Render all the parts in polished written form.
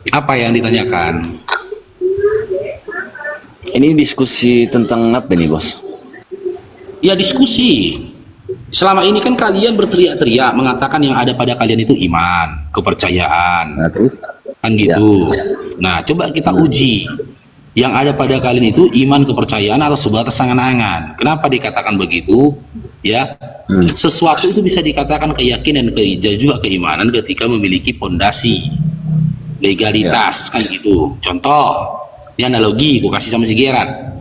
Apa yang ditanyakan? Ini diskusi tentang apa nih, Bos? Ya diskusi. Selama ini kan kalian berteriak-teriak mengatakan yang ada pada kalian itu iman, kepercayaan, Nah, terus? kan Ya. gitu. Nah, coba kita uji. Yang ada pada kalian itu iman, kepercayaan atau sebatas angan-angan. Kenapa dikatakan begitu? Ya, sesuatu itu bisa dikatakan keyakinan juga keimanan ketika memiliki pondasi, legalitas, kan gitu. Contoh, ini analogi, aku kasih sama si Gerard.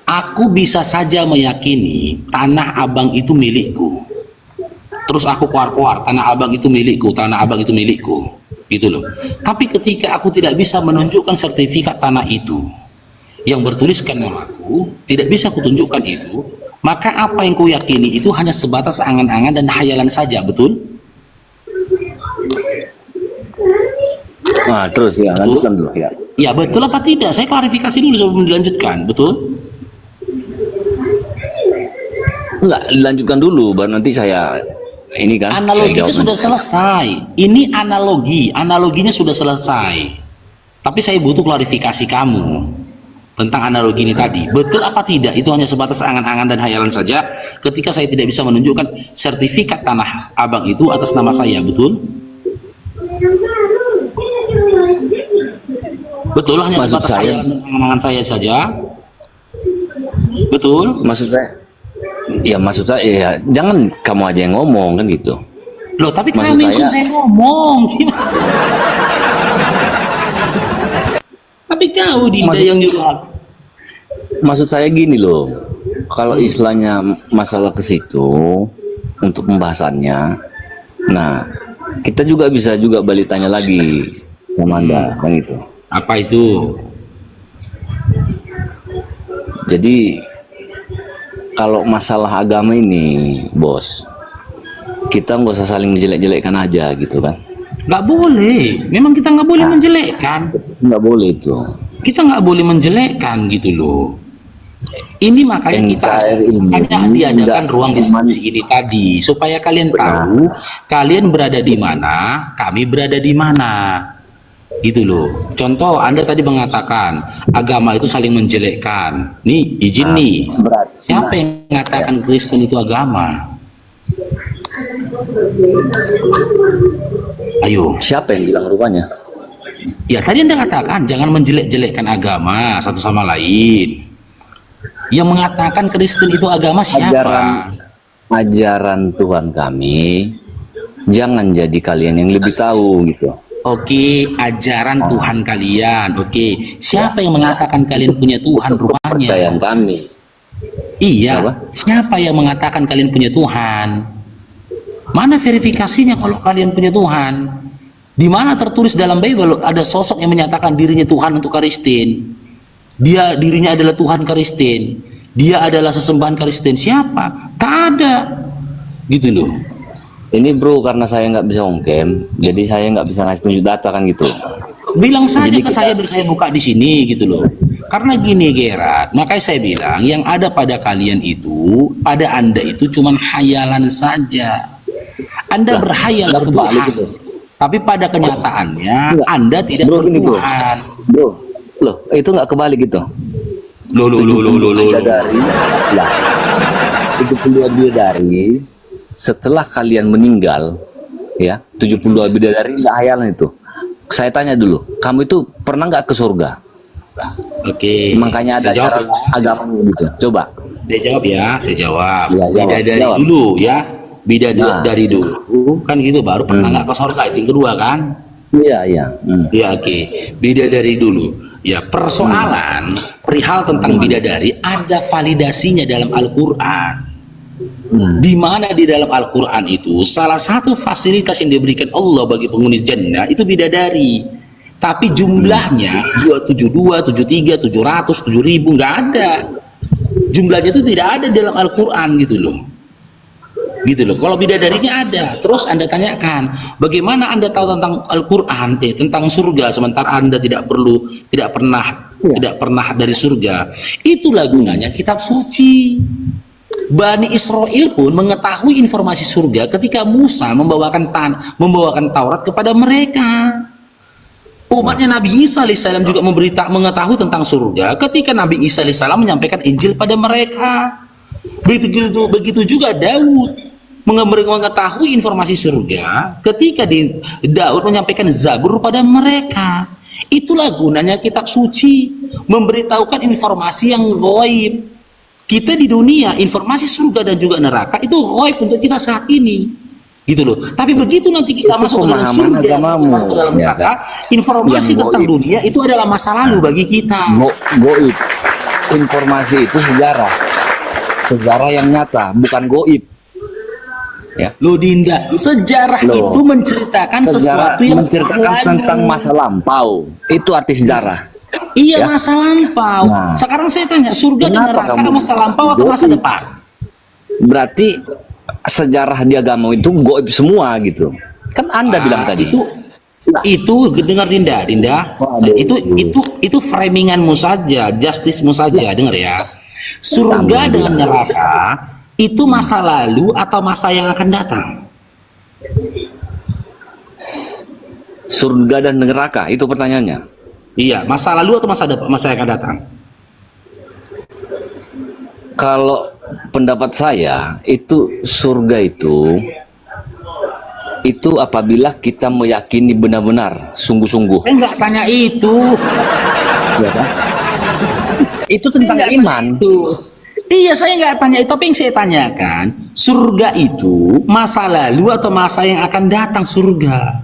Aku bisa saja meyakini tanah abang itu milikku. Terus aku keluar-keluar, tanah abang itu milikku, tanah abang itu milikku. Gitu loh. Tapi ketika aku tidak bisa menunjukkan sertifikat tanah itu yang bertuliskan namaku, tidak bisa kutunjukkan itu, maka apa yang ku yakini itu hanya sebatas angan-angan dan hayalan saja, betul? Nah, terus ya, lanjutkan dulu ya. Ya, betul apa tidak? Saya klarifikasi dulu sebelum dilanjutkan, betul? Enggak, dilanjutkan dulu, baru nanti saya ini kan. Analoginya saya sudah selesai. Ini analoginya sudah selesai. Tapi saya butuh klarifikasi kamu tentang analogi ini tadi. Betul apa tidak? Itu hanya sebatas angan-angan dan hayalan saja ketika saya tidak bisa menunjukkan sertifikat tanah abang itu atas nama saya, betul? Betul, hanya Maksud sebatas saya- hayalan dan angan-angan saya saja. Betul? maksud saya ya, jangan kamu aja yang ngomong kan gitu. Loh, tapi Maksud kami yang saya ngomong. Gimana? Tapi kau Dinda yang nyuruh. Maksud saya gini loh, kalau istilahnya masalah ke situ untuk pembahasannya, nah kita juga bisa juga balik tanya lagi sama Anda kan itu. Apa itu? Jadi kalau masalah agama ini, Bos, kita nggak usah saling menjelek-jelekkan aja gitu kan. Nggak boleh. Memang kita nggak boleh menjelekkan. Nggak boleh itu. Kita nggak boleh menjelekkan gitu loh. Ini makanya kita NKRI ini hanya diadakan nggak ruang diskusi ini tadi supaya kalian tahu kalian berada di mana, kami berada di mana. Gitu loh. Contoh, Anda tadi mengatakan agama itu saling menjelekkan. Nih, izin nih. Berat. Siapa yang mengatakan Kristen itu agama? Ayo. Siapa yang bilang rupanya? Ya, tadi Anda katakan jangan menjelek-jelekkan agama satu sama lain. Yang mengatakan Kristen itu agama siapa? Ajaran Tuhan kami, jangan jadi kalian yang lebih tahu gitu. Oke, ajaran Tuhan kalian. Oke, siapa yang mengatakan kalian punya Tuhan rupanya? Kepercayaan kami. Iya, Apa? siapa yang mengatakan kalian punya Tuhan? Mana verifikasinya kalau kalian punya Tuhan? Di mana tertulis dalam Bible ada sosok yang menyatakan dirinya Tuhan untuk Kristen? Dia dirinya adalah Tuhan Kristen. Dia adalah sesembahan Kristen. Siapa? Tak ada. Gitu loh. Ini bro, karena saya nggak bisa ongkem, jadi saya nggak bisa ngasih tunjuk data kan gitu. Bilang saja Jadi ke saya biar saya buka di sini gitu loh. Karena gini Gerard, makanya saya bilang yang ada pada kalian itu, pada Anda itu cuman hayalan saja. Anda berhayal nggak kebalik bertuhan, gitu. tapi pada kenyataannya Enggak. Anda tidak Bro, gini, bro. bertuhan. Bro, loh itu nggak kebalik gitu. Loh. 72 bidadari, lah 72 bidadari setelah kalian meninggal, ya 72 bidadari nggak hayalan itu. Saya tanya dulu, kamu itu pernah nggak ke surga? Oke. Makanya ada Saya jawab cara ya. agama gitu. Coba. Saya jawab ya, saya jawab. Ya, jawab, Bidadari jawab. dulu ya. Bidadari Nah. dari dulu kan gitu baru pernah nggak ke surga itu yang kedua kan? Iya, iya. Ya oke, bidadari dulu. Ya persoalan perihal tentang bidadari ada validasinya dalam Al-Quran. Di mana di dalam Al-Quran itu salah satu fasilitas yang diberikan Allah bagi penghuni jannah itu bidadari. Tapi jumlahnya 272, 73, 700, 7000 nggak ada. Jumlahnya itu tidak ada dalam Al-Quran gitu loh. Gitu loh. Kalau bidadarinya ada, terus Anda tanyakan, bagaimana Anda tahu tentang Al-Qur'an, tentang surga sementara Anda tidak pernah dari surga. Itulah gunanya kitab suci. Bani Israel pun mengetahui informasi surga ketika Musa membawakan Taurat kepada mereka. Umatnya Nabi Isa alaihissalam juga mengetahui tentang surga ketika Nabi Isa alaihissalam menyampaikan Injil pada mereka. Begitu juga Daud mengetahui informasi surga ketika Daud menyampaikan Zabur pada mereka. Itulah gunanya kitab suci, memberitahukan informasi yang gaib. Kita di dunia, informasi surga dan juga neraka itu gaib untuk kita saat ini. Gitu loh. Tapi begitu nanti kita Itu masuk ke dalam pemahaman surga, agamamu, masuk ke dalam ya neraka, kan? informasi Yang tentang gaib. dunia itu adalah masa lalu bagi kita. Goib. Informasi itu sejarah. Sejarah yang nyata, bukan goib. Ya. Loh Dinda, sejarah Loh. itu menceritakan Sejarah sesuatu yang menceritakan lalu. tentang masa lampau. Itu arti sejarah. Iya, Ya. masa lampau. Nah. Sekarang saya tanya, surga dan Kenapa neraka kamu masa lampau atau masa goib? depan? Berarti sejarah di agama itu goib semua gitu. Kan Anda bilang tadi. Itu dengar Dinda, Waduh. itu framinganmu saja, justice-mu saja, dengar ya. Surga Kamu dengan bilang. neraka itu masa lalu atau masa yang akan datang? Surga dan neraka itu pertanyaannya. Iya, masa lalu atau masa yang akan datang? Kalau pendapat saya itu surga itu apabila kita meyakini benar-benar sungguh-sungguh, Saya nggak tanya itu. ya kan? Itu tentang Saya nggak iman. tanya itu. Iya, saya nggak tanya itu, tapi yang saya tanyakan, surga itu masa lalu atau masa yang akan datang surga?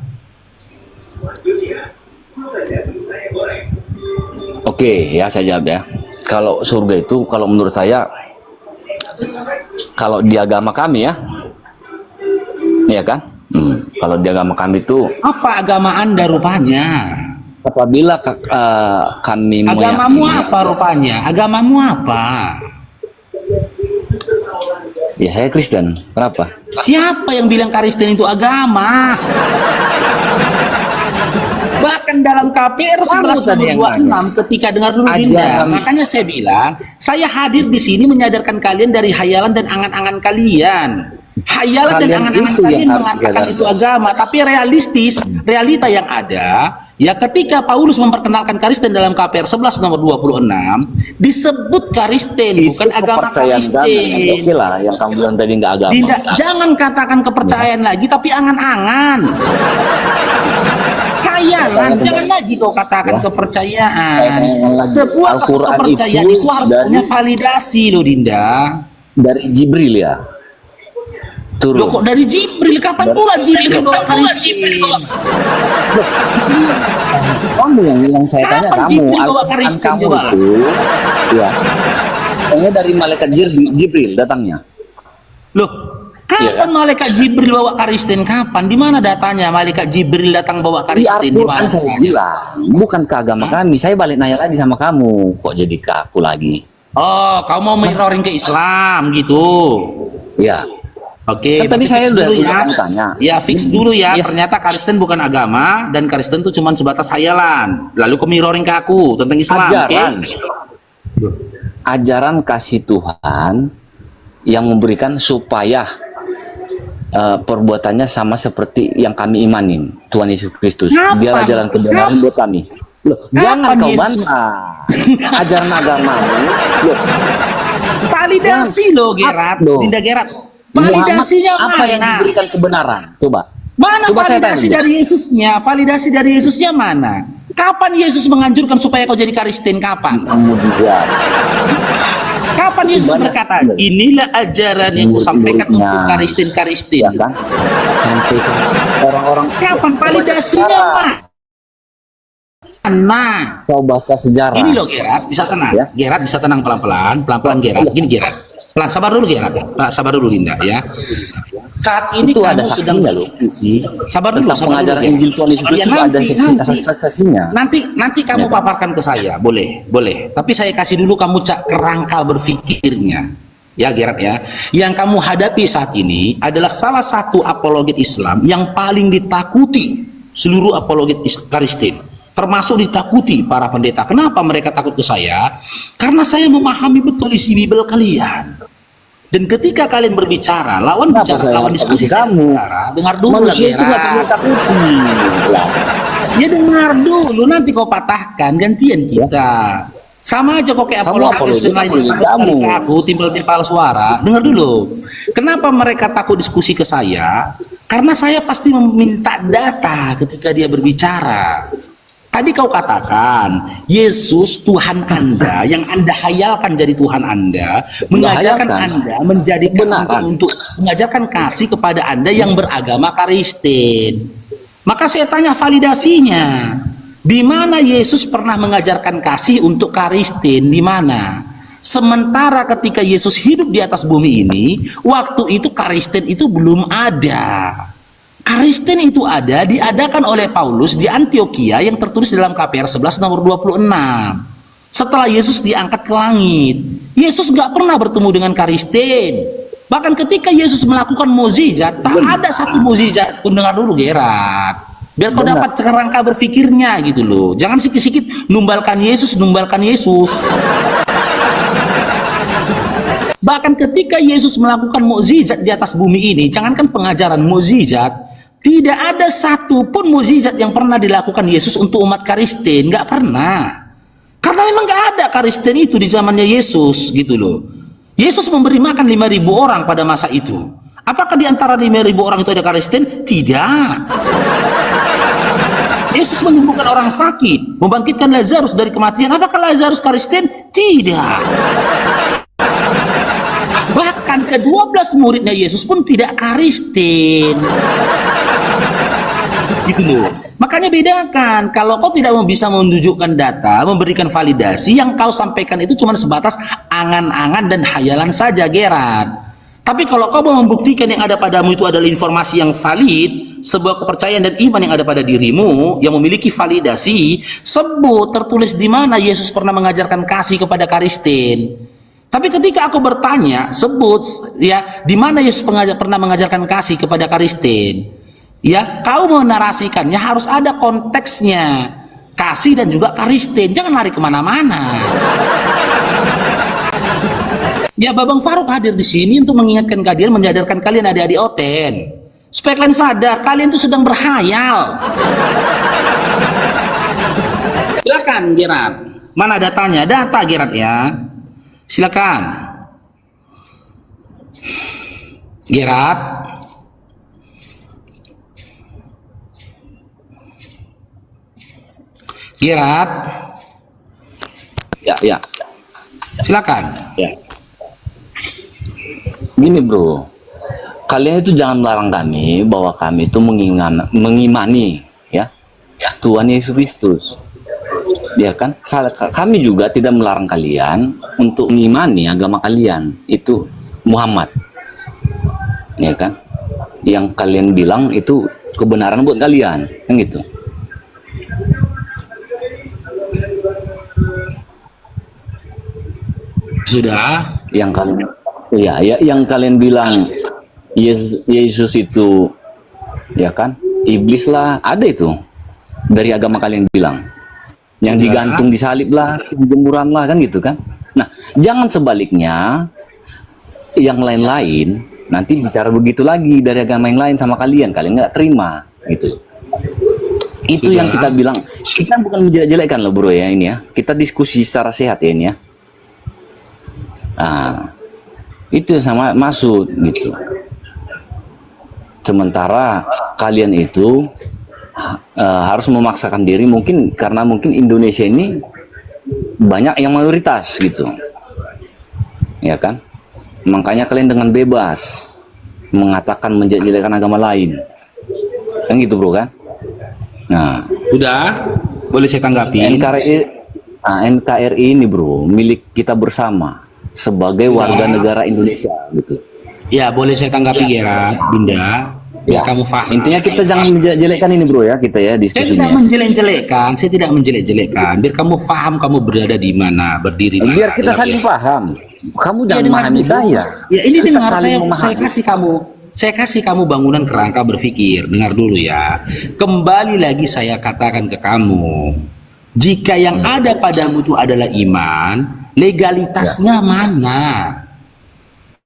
Oke, ya saya jawab ya. Kalau surga itu, kalau menurut saya, kalau di agama kami ya kan? Kalau di agama kami itu, Apa agama Anda rupanya? apabila kami Agamamu meyakini, apa rupanya? Agamamu apa? ya saya Kristen. Kenapa? Siapa yang bilang Kristen itu agama? Bahkan dalam KPR Kamu tadi yang 11 ketika dengar dulu Dinda, Ajaran. makanya saya bilang, saya hadir di sini menyadarkan kalian dari hayalan dan angan-angan kalian. Hayalan dan Kalian angan-angan itu yang kalian harus mengatakan disadarkan. itu agama, tapi realistis, realita yang ada, ya ketika Paulus memperkenalkan Kristen dalam KPR 11 nomor 26, disebut Kristen, bukan agama kepercayaan Kristen. agama. Oke lah, yang kamu bilang tadi nggak agama. Dinda, jangan katakan kepercayaan lagi, tapi angan-angan. Hayalan, jangan lagi kau katakan kepercayaan. Sebuah Al-Quran kepercayaan itu itu harus dari- punya validasi loh Dinda. Dari Jibril ya. Loh Turun. kok dari Jibril? Kapan pula Jibril bawa Kristen? Kamu yang saya tanya Kapan kamu. Jibril bawa Al-Quran Kristen, kamu coba? itu, ya. Kayaknya dari malaikat Jibril datangnya. Loh, kapan malaikat Jibril bawa Kristen? Kapan? Di mana datanya malaikat Jibril datang bawa Di Kristen? Di Al-Quran mana saya datanya? bilang, bukan ke agama kami. Saya balik nanya lagi sama kamu. Kok jadi ke aku lagi? Oh, kau mau mirroring ke Islam gitu. Ya. Oke, Kan tadi berarti saya fix udah dulu ya. kamu tanya. Ya, fix dulu ya. Iya. Ternyata Kristen bukan agama dan Kristen itu cuma sebatas hayalan. Lalu kau mirroring ke aku tentang Islam, oke? Ajaran. Ajaran kasih Tuhan yang memberikan supaya perbuatannya sama seperti yang kami imanin, Tuhan Yesus Kristus. Kapan? Biarlah jalan kebenaran buat kami. Loh, jangan kau Yesus? bantah ajaran agamamu. Loh, Validasi loh, Gerat. Loh. Dinda Gerat. Muhammad Validasinya apa yang mana? diberikan kebenaran? Coba. Mana Coba saya validasi tanya. dari Yesusnya? Validasi dari Yesusnya mana? Kapan Yesus menganjurkan supaya kau jadi Kristen? Kapan? Kamu juga. Kapan Yesus Banyak. berkata, inilah ajaran yang kusampaikan Murid-muridnya. untuk Kristen-Kristen. Ya kan? Sampai orang-orang Kapan validasinya, Pak? Nah, kau baca sejarah. ini loh Gerat, bisa tenang. Ya. Gerat bisa tenang pelan-pelan, pelan-pelan Gerat. Gini Gerat. Pelan, sabar dulu Gerat. Sabar dulu Dinda ya. Saat ini Itu kamu ada sedang saksinya, loh. berdiskusi. Sabar dulu, Tentang sabar pengajaran dulu. Injil Tuhan Yesus Ya, Kristus ada saksinya. Nanti kamu Ya, Pak. paparkan ke saya, boleh. Tapi saya kasih dulu kamu kerangka berpikirnya. Ya Gerat ya. Yang kamu hadapi saat ini adalah salah satu apologet Islam yang paling ditakuti seluruh apologet Kristen. Termasuk ditakuti para pendeta. Kenapa mereka takut ke saya? Karena saya memahami betul isi Bible kalian. Dan ketika kalian berbicara, lawan Kenapa bicara, saya lawan harus diskusi takuti kamu? bicara, dengar dulu lah Manusia itu nggak Gerat. perlu takuti. Lah. Ya dengar dulu, nanti kau patahkan, gantian kita. Sama aja kok kayak Kamu apologetis dan lain apologetis, kamu. aku timpal-timpal suara. Dengar dulu. Kenapa mereka takut diskusi ke saya? Karena saya pasti meminta data ketika dia berbicara. Tadi kau katakan, Yesus Tuhan Anda yang Anda hayalkan jadi Tuhan Anda, mengajarkan Hayalkan. Anda menjadi Benaran. untuk mengajarkan kasih kepada Anda yang beragama Kristen. Maka saya tanya validasinya. Di mana Yesus pernah mengajarkan kasih untuk Kristen? Di mana? Sementara ketika Yesus hidup di atas bumi ini, waktu itu Kristen itu belum ada. Kristen itu ada, diadakan oleh Paulus di Antioquia yang tertulis dalam KPR 11 nomor 26. Setelah Yesus diangkat ke langit, Yesus gak pernah bertemu dengan Kristen. Bahkan ketika Yesus melakukan mukjizat, tak ada satu mukjizat pun. Dengar dulu Gerat, biar kau dapat kerangka berpikirnya gitu loh. Jangan sikit-sikit numbalkan Yesus. Bahkan ketika Yesus melakukan mukjizat di atas bumi ini, jangankan pengajaran mukjizat, tidak ada satupun mukjizat yang pernah dilakukan Yesus untuk umat Kristen, nggak pernah. Karena memang nggak ada Kristen itu di zamannya Yesus gitu loh. Yesus memberi makan 5.000 orang pada masa itu. Apakah di antara 5.000 orang itu ada Kristen? Tidak. Yesus menyembuhkan orang sakit, membangkitkan Lazarus dari kematian. Apakah Lazarus Kristen? Tidak. Bahkan ke-12 muridnya Yesus pun tidak Kristen. Gitu loh. Makanya bedakan, kalau kau tidak bisa menunjukkan data, memberikan validasi, yang kau sampaikan itu cuma sebatas angan-angan dan hayalan saja, Gerat. Tapi kalau kau mau membuktikan yang ada padamu itu adalah informasi yang valid, sebuah kepercayaan dan iman yang ada pada dirimu, yang memiliki validasi, sebut tertulis di mana Yesus pernah mengajarkan kasih kepada Kristen. Tapi ketika aku bertanya, sebut ya di mana Yesus pernah mengajarkan kasih kepada Kristen. Ya, kau mau narasikannya harus ada konteksnya, kasih dan juga Kristen. Jangan lari kemana-mana. Ya, Babang Faruk hadir di sini untuk mengingatkan kalian, menyadarkan kalian adik-adik Oten, supaya kalian sadar kalian itu sedang berhayal. Silakan Gerat, mana datanya? Data Gerat ya. Silakan Gerat. Gerat, Ya. silakan. Ya. Gini bro, kalian itu jangan melarang kami bahwa kami itu mengimani ya Tuhan Yesus Kristus. Ya kan? Kami juga tidak melarang kalian untuk mengimani agama kalian itu Muhammad. Ya kan? Yang kalian bilang itu kebenaran buat kalian, kan gitu. Sudah. Yang kalian bilang Yesus itu ya kan iblis lah, ada itu dari agama kalian bilang yang Sudah. digantung di salib lah, jemuran lah, kan gitu kan. Nah, jangan sebaliknya yang lain-lain nanti bicara begitu lagi dari agama yang lain sama kalian nggak terima gitu. Itu Sudah. yang kita bilang, kita bukan menjelek-jelekkan loh bro ya, ini ya, kita diskusi secara sehat ya ini ya. Nah, itu sama maksud gitu. Sementara kalian itu harus memaksakan diri, mungkin karena mungkin Indonesia ini banyak yang mayoritas gitu, ya kan? Makanya kalian dengan bebas mengatakan menjelek-jelekan agama lain, kan gitu bro kan? Nah, Sudah. Boleh saya tanggapi? NKRI ini bro milik kita bersama sebagai warga negara Indonesia gitu. Ya, boleh saya tanggapi Gerat, Bunda. Ya, kamu paham. Intinya kita jangan menjelek-jelekan ini bro ya, kita ya Saya tidak diskusinya. menjelek-jelekkan, biar kamu paham kamu berada di mana, berdiri di mana. Biar kita Dengar saling ya. paham. Kamu Ya, jangan dengar memahami dulu. saya. Ya, ini Kita dengar, saling saya memahami. kasih kamu bangunan kerangka berpikir. Dengar dulu ya. Kembali lagi saya katakan ke kamu, jika yang ada padamu itu adalah iman, legalitasnya mana?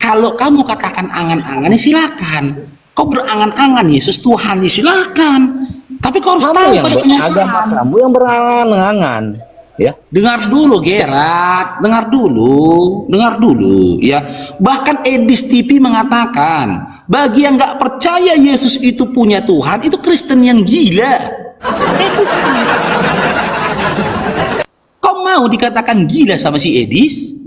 Kalau kamu katakan angan-angan, ya silakan. Kau berangan-angan Yesus Tuhan, ya silakan. Tapi kau harus Kamu tahu yang pada agama kenyataan. kamu yang berangan-angan, ya. Dengar dulu Gerat, dengar dulu ya. Bahkan Edis TV mengatakan, bagi yang nggak percaya Yesus itu punya Tuhan, itu Kristen yang gila. Edis. Kau mau dikatakan gila sama si Edis?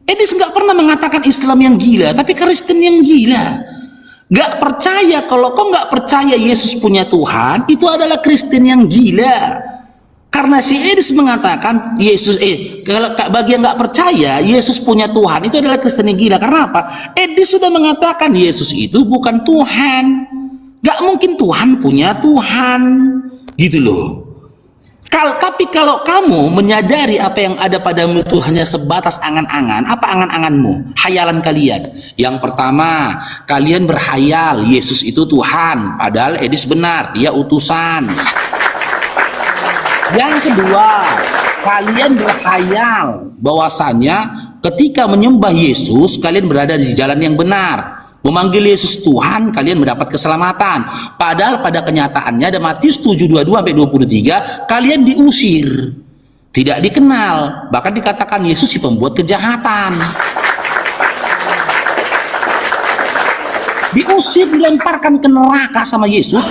Edis nggak pernah mengatakan Islam yang gila, tapi Kristen yang gila. Gak percaya, kalau kau nggak percaya Yesus punya Tuhan, itu adalah Kristen yang gila. Karena si Edis mengatakan kalau bagi yang nggak percaya Yesus punya Tuhan, itu adalah Kristen yang gila. Karena apa? Edis sudah mengatakan Yesus itu bukan Tuhan. Gak mungkin Tuhan punya Tuhan, gitu loh. Tapi kalau kamu menyadari apa yang ada padamu itu hanya sebatas angan-angan, apa angan-anganmu? Hayalan kalian. Yang pertama, kalian berhayal Yesus itu Tuhan, padahal Edis benar, dia utusan. Yang kedua, kalian berhayal bahwasanya ketika menyembah Yesus, kalian berada di jalan yang benar. Memanggil Yesus Tuhan, kalian mendapat keselamatan. Padahal pada kenyataannya ada Matius 7:22-23, kalian diusir, tidak dikenal, bahkan dikatakan Yesus si pembuat kejahatan. Diusir, dilemparkan ke neraka sama Yesus.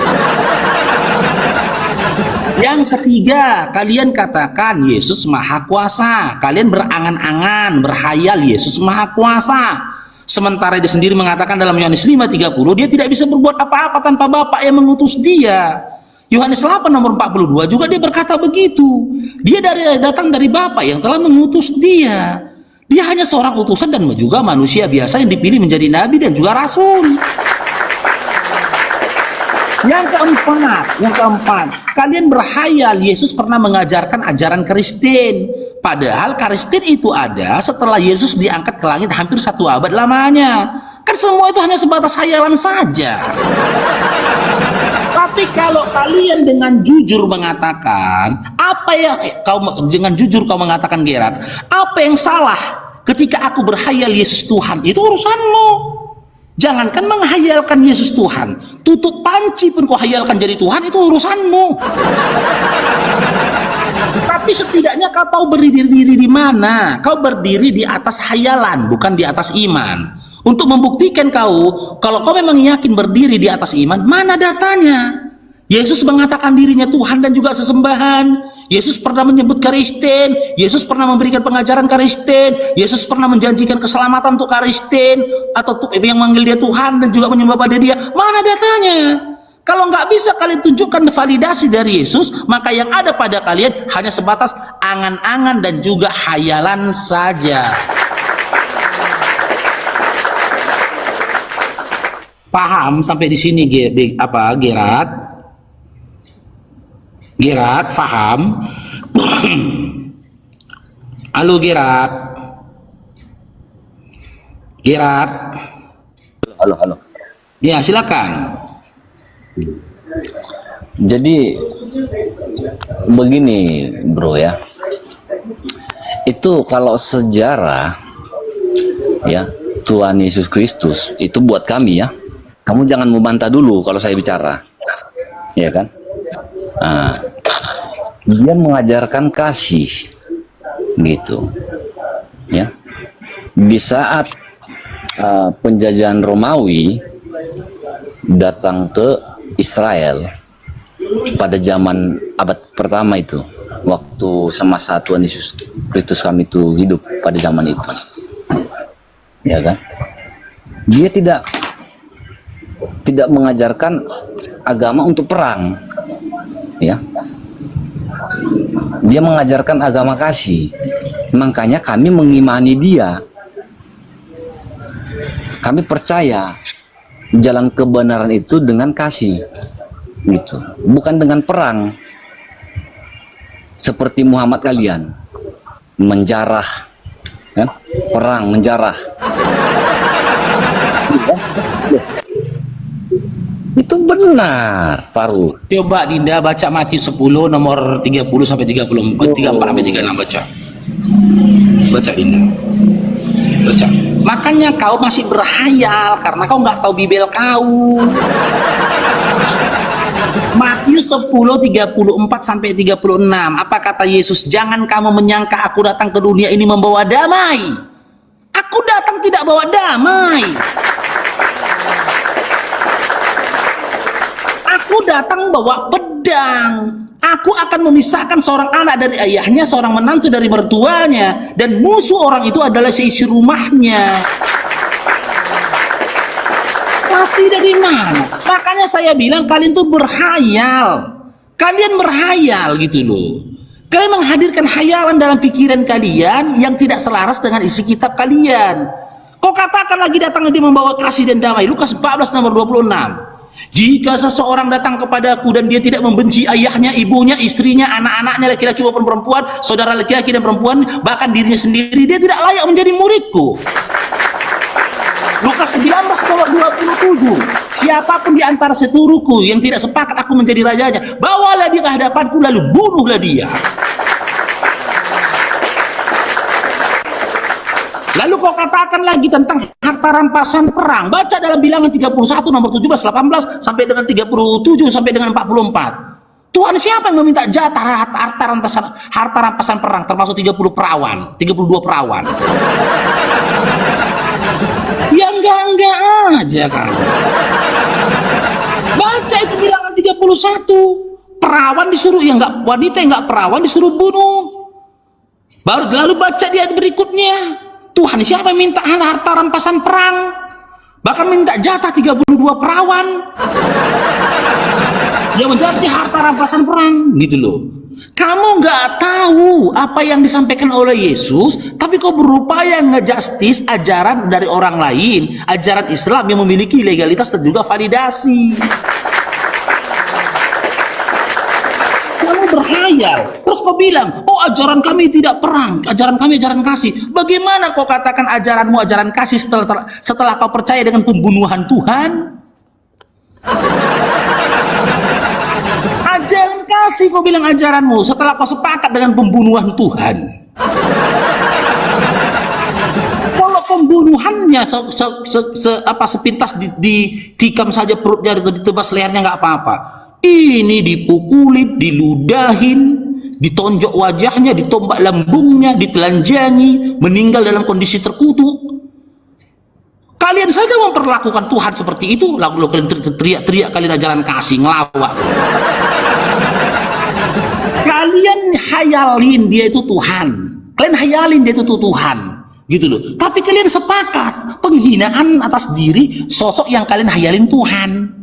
Yang ketiga, kalian katakan Yesus Maha Kuasa. Kalian berangan-angan, berhayal Yesus Maha Kuasa. Sementara dia sendiri mengatakan dalam Yohanes 5:30, dia tidak bisa berbuat apa-apa tanpa Bapa yang mengutus dia. Yohanes 8:42 juga dia berkata begitu. Dia datang dari Bapa yang telah mengutus dia. Dia hanya seorang utusan dan juga manusia biasa yang dipilih menjadi nabi dan juga rasul. Yang keempat, kalian berhayal Yesus pernah mengajarkan ajaran Kristen. Padahal Kristen itu ada setelah Yesus diangkat ke langit hampir 1 abad lamanya. Kan semua itu hanya sebatas hayalan saja. Tapi kalau kalian dengan jujur mengatakan, dengan jujur kau mengatakan, Gerat, apa yang salah ketika aku berhayal Yesus Tuhan? Itu urusanmu. Jangankan menghayalkan Yesus Tuhan, tutut panci pun kau hayalkan jadi Tuhan, itu urusanmu. Tapi setidaknya kau tahu berdiri di mana. Kau berdiri di atas hayalan, bukan di atas iman. Untuk membuktikan kalau kau memang yakin berdiri di atas iman, mana datanya? Yesus mengatakan dirinya Tuhan dan juga sesembahan. Yesus pernah menyebut Kristen. Yesus pernah memberikan pengajaran Kristen. Yesus pernah menjanjikan keselamatan untuk Kristen atau yang manggil dia Tuhan dan juga menyembah pada dia. Mana datanya? Kalau nggak bisa kalian tunjukkan validasi dari Yesus, maka yang ada pada kalian hanya sebatas angan-angan dan juga hayalan saja. Paham sampai di sini, Gerat? Gerat, paham? Halo Gerat. Gerat. Halo. Ya, silakan. Jadi begini, bro ya. Itu kalau sejarah ya, Tuhan Yesus Kristus itu buat kami ya. Kamu jangan membantah dulu kalau saya bicara. Ya kan? Nah, dia mengajarkan kasih gitu ya. Di saat penjajahan Romawi datang ke Israel pada zaman abad pertama itu, waktu semasa Tuhan Yesus Kristus kami itu hidup pada zaman itu, ya kan? Dia tidak mengajarkan agama untuk perang, ya. Dia mengajarkan agama kasih. Makanya kami mengimani dia. Kami percaya jalan kebenaran itu dengan kasih, gitu, bukan dengan perang seperti Muhammad kalian menjarah, ya? Perang menjarah. Itu benar, Faru. Coba Dinda baca Matius 10 nomor 30 sampai 34 sampai 36 baca. Baca Dinda. Baca. Makanya kau masih berhayal karena kau nggak tahu Bibel kau. Matius 10:34 sampai 36. Apa kata Yesus? Jangan kamu menyangka aku datang ke dunia ini membawa damai. Aku datang tidak bawa damai. Aku datang bawa pedang. Aku akan memisahkan seorang anak dari ayahnya, seorang menantu dari mertuanya, dan musuh orang itu adalah seisi rumahnya. Kasih dari mana? Makanya saya bilang kalian tuh berhayal. Kalian berhayal gitu loh. Kalian menghadirkan hayalan dalam pikiran kalian yang tidak selaras dengan isi kitab kalian. Kau katakan lagi datang dia membawa kasih dan damai. Lukas 14 nomor 26. Jika seseorang datang kepadaku dan dia tidak membenci ayahnya, ibunya, istrinya, anak-anaknya, laki-laki maupun perempuan, saudara laki-laki dan perempuan, bahkan dirinya sendiri, dia tidak layak menjadi muridku. Lukas 19:27. Siapapun di antara seturuku yang tidak sepakat aku menjadi rajanya, bawalah dia ke hadapanku lalu bunuhlah dia. Lalu kau katakan lagi tentang harta rampasan perang. Baca dalam Bilangan 31 nomor 17 18 sampai dengan 37 sampai dengan 44. Tuhan siapa yang meminta jatah harta rampasan perang termasuk 32 perawan? Ya enggak aja kan. Baca itu Bilangan 31. Perawan disuruh, ya enggak, wanita yang enggak perawan disuruh bunuh. Baru lalu baca di ayat berikutnya. Tuhan siapa yang minta harta rampasan perang? Bahkan minta jatah 32 perawan. Ya menjadi harta rampasan perang gitu loh. Kamu nggak tahu apa yang disampaikan oleh Yesus, tapi kau berupaya ngejustis ajaran dari orang lain, ajaran Islam yang memiliki legalitas dan juga validasi. Kamu berhayal, terus kau bilang, oh ajaran kami tidak perang, ajaran kami ajaran kasih. Bagaimana kau katakan ajaranmu ajaran kasih setelah kau percaya dengan pembunuhan Tuhan? Ajaran kasih kau bilang ajaranmu setelah kau sepakat dengan pembunuhan Tuhan. Kalau pembunuhannya sepintas ditikam saja perutnya, ditebas lehernya nggak apa-apa. Ini dipukulin, diludahin, ditonjok wajahnya, ditombak lambungnya, ditelanjangi, meninggal dalam kondisi terkutuk. Kalian saja memperlakukan Tuhan seperti itu, lalu kalian teriak-teriak kalian ajaran kasih, ngelawak. Kalian hayalin dia itu Tuhan, kalian hayalin dia itu Tuhan, gitu loh. Tapi kalian sepakat penghinaan atas diri sosok yang kalian hayalin Tuhan.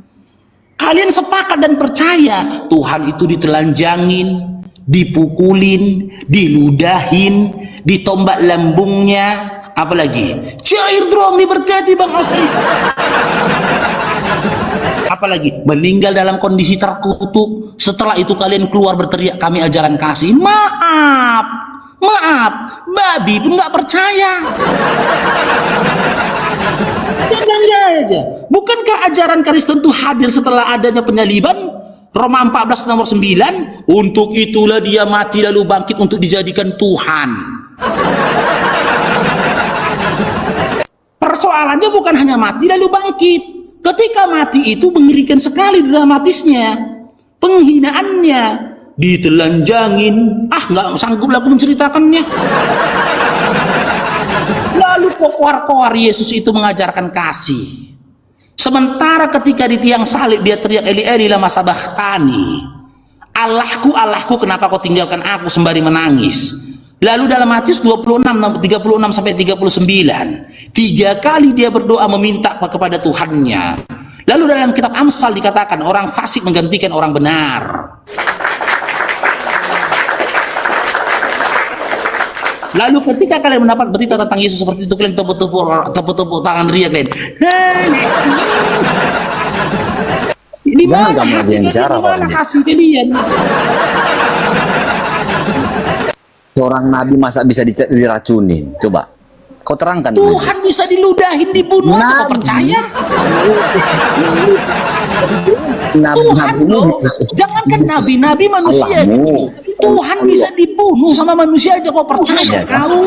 Kalian sepakat dan percaya Tuhan itu ditelanjangin, dipukulin, diludahin, ditombak lambungnya, apalagi cair drum diberkati Bang Afri. Apalagi meninggal dalam kondisi terkutuk. Setelah itu kalian keluar berteriak kami ajaran kasih. Maaf, babi pun nggak percaya. Jangan aja. Bukankah ajaran Kristen itu hadir setelah adanya penyaliban? Roma 14 nomor 9. Untuk itulah dia mati lalu bangkit untuk dijadikan Tuhan. Persoalannya bukan hanya mati lalu bangkit. Ketika mati itu mengerikan sekali dramatisnya. Penghinaannya, ditelanjangin. Nggak sanggup aku menceritakannya. Lalu koar-koar Yesus itu mengajarkan kasih. Sementara ketika di tiang salib dia teriak Eli Eli lama sabachthani. Allahku, Allahku, kenapa kau tinggalkan aku, sembari menangis. Lalu dalam Matius 26 36 sampai 39, 3 kali dia berdoa meminta kepada Tuhannya. Lalu dalam kitab Amsal dikatakan orang fasik menggantikan orang benar. Lalu ketika kalian mendapat berita tentang Yesus seperti itu, kalian tepuk tangan riak kalian. Ini mana kamu aja yang bicara, mana kasih kalian? Seorang nabi masa bisa diracunin? Coba kau terangkan. Tuhan bisa diludahin, dibunuh, kau percaya? Tuhan loh, jangankan nabi-nabi manusia gitu. Tuhan bisa dibunuh sama manusia aja, kau percaya kau?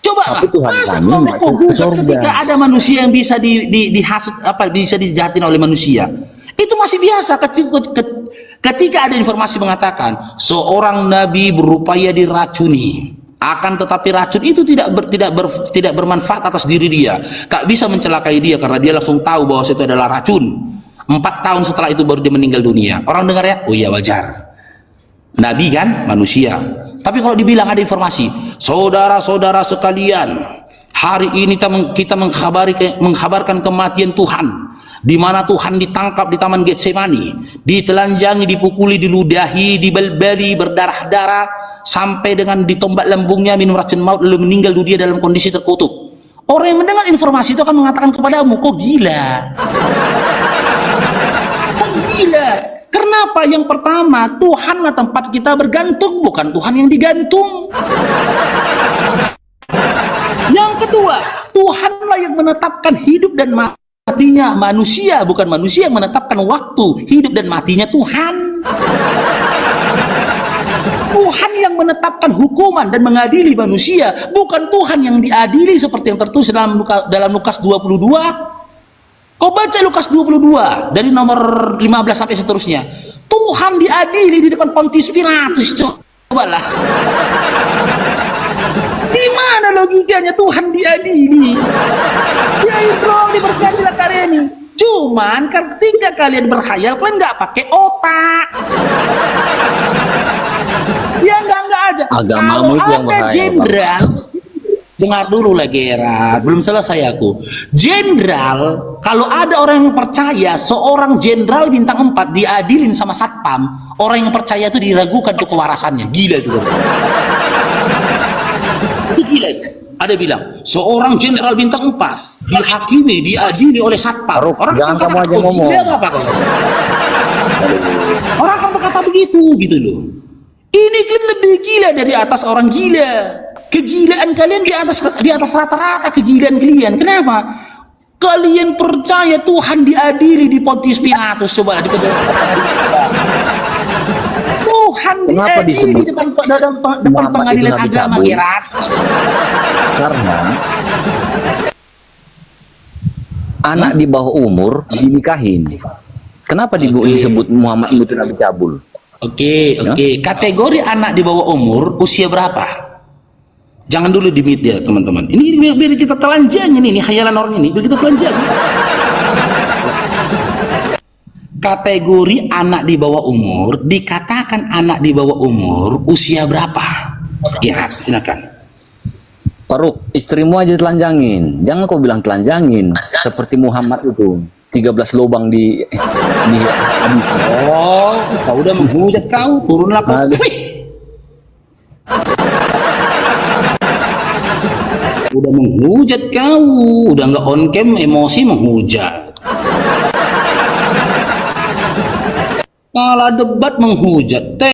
Coba Tapi Tuhan Masa kami kelompok kau masuk ke gugat surga. ketika ada manusia yang bisa dihasut apa bisa dijahatin oleh manusia? Itu masih biasa ketika ada informasi mengatakan seorang nabi berupaya diracuni, akan tetapi racun itu tidak bermanfaat atas diri dia, tak bisa mencelakai dia karena dia langsung tahu bahwa itu adalah racun. 4 tahun setelah itu baru dia meninggal dunia. Orang dengar ya, oh iya wajar. Nabi kan manusia. Tapi kalau dibilang ada informasi, saudara-saudara sekalian, hari ini kita mengkabarkan kematian Tuhan, di mana Tuhan ditangkap di Taman Getsemani, ditelanjangi, dipukuli, diludahi, dibelbeli, berdarah-darah, sampai dengan ditombak lambungnya, minum racun maut, lalu meninggal dunia dalam kondisi terkutuk. Orang yang mendengar informasi itu akan mengatakan kepadamu, kok gila? Kok gila? Kenapa? Yang pertama, Tuhanlah tempat kita bergantung, bukan Tuhan yang digantung. Yang kedua, Tuhanlah yang menetapkan hidup dan matinya manusia, bukan manusia yang menetapkan waktu hidup dan matinya Tuhan. Tuhan yang menetapkan hukuman dan mengadili manusia, bukan Tuhan yang diadili seperti yang tertulis dalam Lukas 22. Kau baca Lukas 22 dari nomor 15 sampai seterusnya. Tuhan diadili di depan Pontius Pilatus. Cobalah. Di mana logikanya Tuhan diadili? Ya itu diberkatilah kalian ini. Cuman ketika kalian berkhayal, kalian nggak pakai otak. Ya enggak aja. Agamamu itu yang ada berkhayal, jenderal, dengar dulu lah Gerard, belum selesai aku. Jenderal, kalau ada orang yang percaya seorang jenderal bintang 4 diadilin sama satpam, orang yang percaya itu diragukan tuh kewarasannya. Gila itu. Itu gila itu. Ada bilang seorang jenderal bintang 4 dihakimi, diadili oleh satpam. Orang jangan kan kamu aja "Oh, ngomong." gila apa kau? Orang kan berkata begitu gitu loh. Ini kalian lebih gila dari atas orang gila. Kegilaan kalian di atas rata-rata kegilaan kalian. Kenapa? Kalian percaya Tuhan diadili di Pontius Pilatus. Coba Tuhan Kenapa diadili disebut di depan Muhammad pengadilan itu Nabi agama, cabul? Gerard. Karena anak di bawah umur dinikahin. Kenapa disebut Muhammad itu Nabi cabul? Oke. Kategori anak di bawah umur usia berapa? Jangan dulu di media teman-teman. Ini biar kita telanjangin ini khayalan orang ini, biar kita telanjangin. Kategori anak di bawah umur, dikatakan anak di bawah umur usia berapa? Ya, silakan. Faruk, istrimu aja telanjangin. Jangan kau bilang telanjangin. Seperti Muhammad itu. 13 lubang di Oh, kau udah menghujat kau, turunlah kau. Aduh. Wih. Udah menghujat kau, udah nggak on cam, emosi menghujat. Kalah debat menghujat.